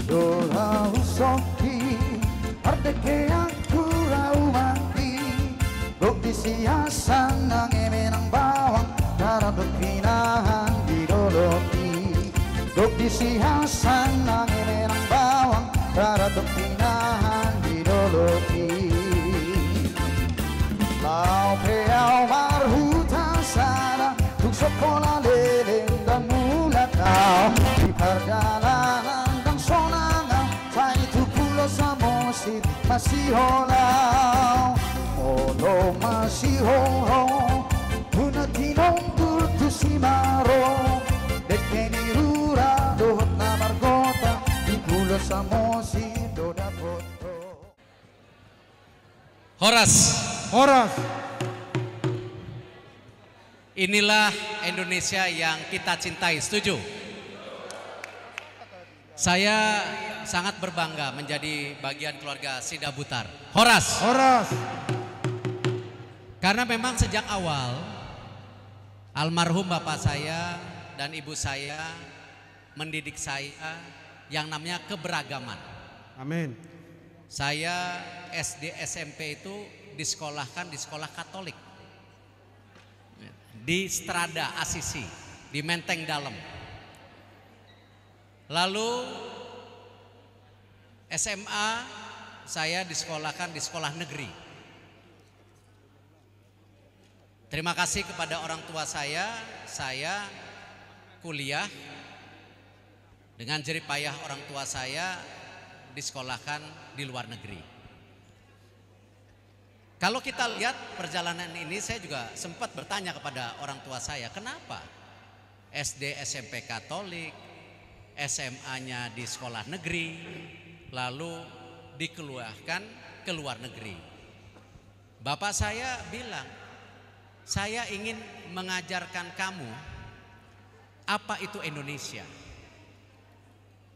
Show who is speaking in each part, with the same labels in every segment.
Speaker 1: Dolau soki Ardeke aku raumati Dok di siasan menang bawang Darah pinahan di doloki Dok di siasan menang bawang Darah pinahan di doloki Lau peau marhuta sana Tuk sekolah leleng dan mulat kau Di perjalanan dan sonangan Saya itu pulau Samosir masih holau Olo masih holau Punatinong turtu simaro Dekeni rura dohot na margota Di pulau Samosir doda foto
Speaker 2: Horas,
Speaker 3: inilah Indonesia yang kita cintai, setuju? Saya sangat berbangga menjadi bagian keluarga Sida Butar. Horas. Karena memang sejak awal almarhum bapak saya dan ibu saya mendidik saya yang namanya keberagaman.
Speaker 2: amin.
Speaker 3: Saya SD SMP itu disekolahkan di sekolah Katolik di Strada Asisi di Menteng Dalam. Lalu SMA saya disekolahkan di sekolah negeri. Terima kasih kepada orang tua saya kuliah dengan jerih payah orang tua saya disekolahkan di luar negeri. Kalau kita lihat perjalanan ini, saya juga sempat bertanya kepada orang tua saya, kenapa SD SMP Katolik, SMA-nya di sekolah negeri, lalu dikeluarkan ke luar negeri. Bapak saya bilang, saya ingin mengajarkan kamu apa itu Indonesia.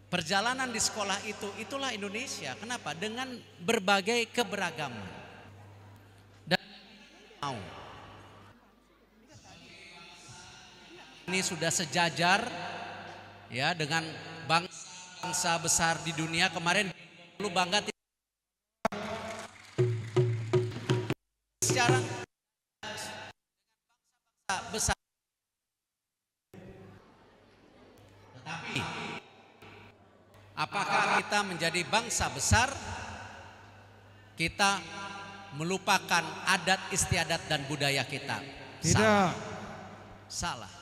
Speaker 3: Perjalanan di sekolah itulah Indonesia. Kenapa? Dengan berbagai keberagaman. Dan mau. Ini sudah sejajar ya dengan bangsa besar di dunia. Kemarin lu bangga secara besar. Tetapi apakah kita menjadi bangsa besar, kita melupakan adat istiadat dan budaya kita?
Speaker 2: Tidak.
Speaker 3: Salah.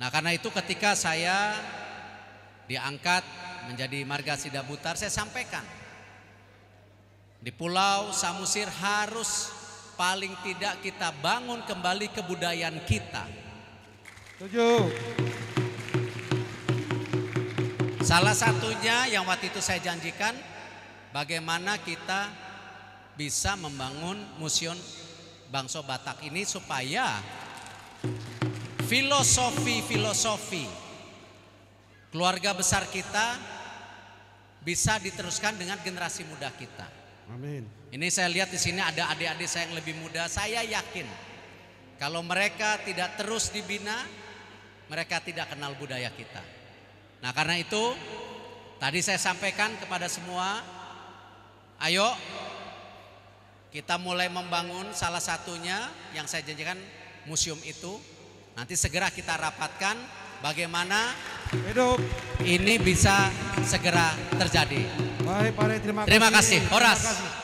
Speaker 3: Nah karena itu ketika saya diangkat menjadi Marga Sida Butar, saya sampaikan di Pulau Samosir harus paling tidak kita bangun kembali kebudayaan kita.
Speaker 2: Setuju.
Speaker 3: Salah satunya yang waktu itu saya janjikan, bagaimana kita bisa membangun Museum Bangsa Batak ini supaya filosofi keluarga besar kita bisa diteruskan dengan generasi muda kita.
Speaker 2: Amin.
Speaker 3: Ini saya lihat di sini ada adik-adik saya yang lebih muda. Saya yakin kalau mereka tidak terus dibina, mereka tidak kenal budaya kita. Nah karena itu tadi saya sampaikan kepada semua, ayo kita mulai membangun salah satunya yang saya janjikan museum itu. Nanti segera kita rapatkan bagaimana
Speaker 2: Hidup.
Speaker 3: ini bisa segera terjadi.
Speaker 2: Baik, Pak, terima kasih.
Speaker 3: Terima kasih. Horas.
Speaker 2: Terima kasih.